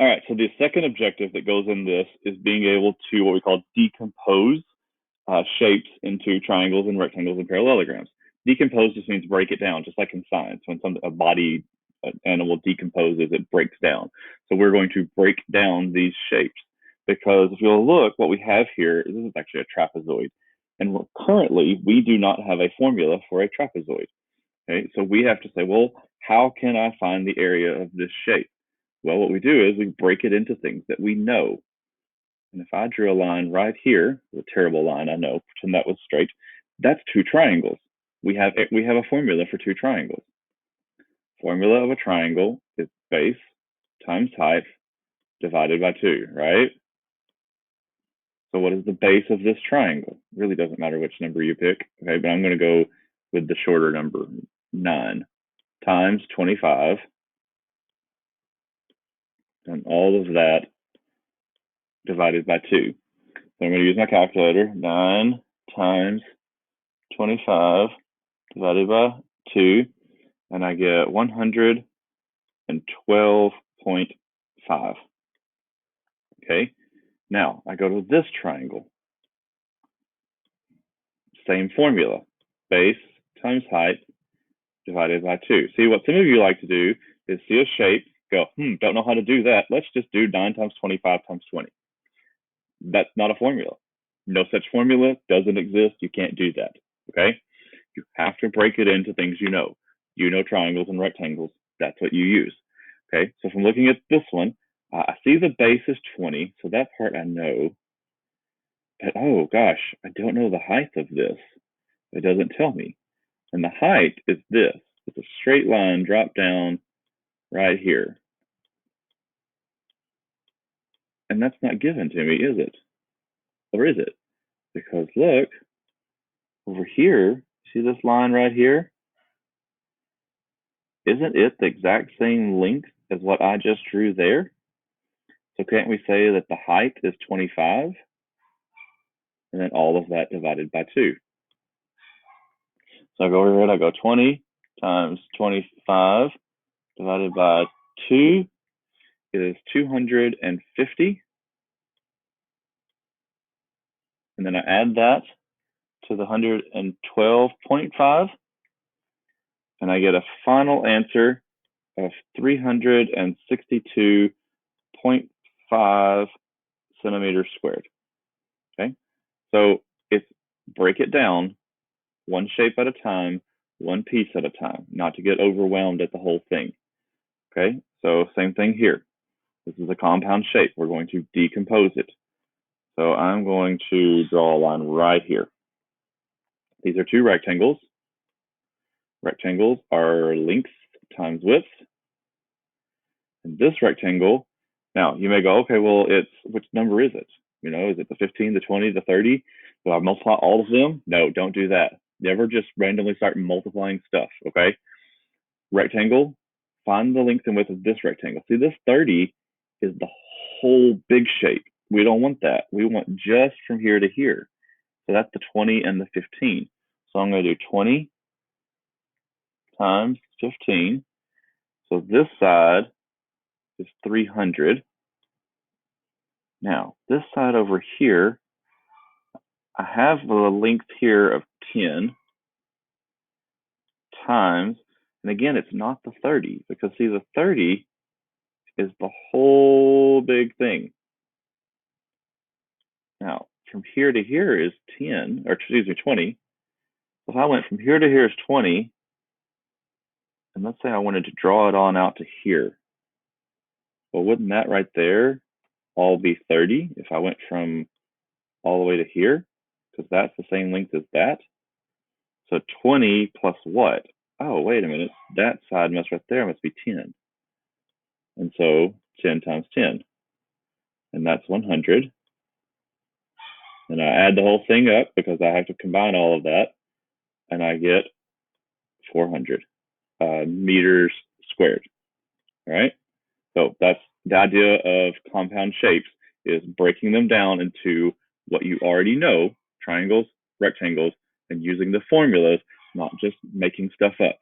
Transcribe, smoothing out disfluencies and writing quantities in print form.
All right, so the second objective that goes in this is being able to what we call decompose shapes into triangles and rectangles and parallelograms. Decompose just means break it down, just like in science. When a body animal decomposes, it breaks down. So we're going to break down these shapes because if you'll look, what we have here, this is actually a trapezoid. And currently, we do not have a formula for a trapezoid. Okay, so we have to say, well, how can I find the area of this shape? Well, what we do is we break it into things that we know. And if I drew a line right here, a terrible line, I know, pretend that was straight, that's two triangles. We have a formula for two triangles. Formula of a triangle is base times height divided by 2, right? So what is the base of this triangle? It really doesn't matter which number you pick, okay? But I'm going to go with the shorter number, 9 times 25, and all of that divided by 2. So I'm going to use my calculator. 9 times 25 divided by 2, and I get 112.5. Okay, now I go to this triangle. Same formula, base times height divided by 2. See, what some of you like to do is see a shape, go, don't know how to do that. Let's just do 9 times 25 times 20. That's not a formula. No such formula doesn't exist. You can't do that, okay? You have to break it into things you know. You know triangles and rectangles. That's what you use, okay? So from looking at this one, I see the base is 20, so that part I know. But oh gosh, I don't know the height of this. It doesn't tell me. And the height is this. It's a straight line drop down right here. And that's not given to me, is it? Or is it? Because look, over here, see this line right here? Isn't it the exact same length as what I just drew there? So can't we say that the height is 25? And then all of that divided by 2. So I go over here and I go 20 times 25 divided by 2 is 250. And then I add that to the 112.5. And I get a final answer of 362.5 centimeters squared. Okay, so it's break it down one shape at a time, one piece at a time, not to get overwhelmed at the whole thing. Okay, so same thing here. This is a compound shape. We're going to decompose it. So I'm going to draw a line right here. These are two rectangles. Rectangles are length times width. And this rectangle, now you may go, okay, well, which number is it? You know, is it the 15, the 20, the 30? Do I multiply all of them? No, don't do that. Never just randomly start multiplying stuff, okay? Rectangle, find the length and width of this rectangle. See, this 30 is the whole big shape. We don't want that. We want just from here to here. So that's the 20 and the 15. So I'm going to do 20 times 15. So this side is 300. Now, this side over here, I have the length here of 10 times, and again, it's not the 30, because see, the 30 is the whole big thing. Now, from here to here is 10, or excuse me, 20. So if I went from here to here is 20, and let's say I wanted to draw it on out to here. Well, wouldn't that right there all be 30 if I went from all the way to here? Because that's the same length as that. So 20 plus what? Oh, wait a minute. That side right there must be 10. And so 10 times 10. And that's 100. And I add the whole thing up because I have to combine all of that. And I get 400 meters squared. All right. So that's the idea of compound shapes, is breaking them down into what you already know, triangles, rectangles, and using the formulas, not just making stuff up.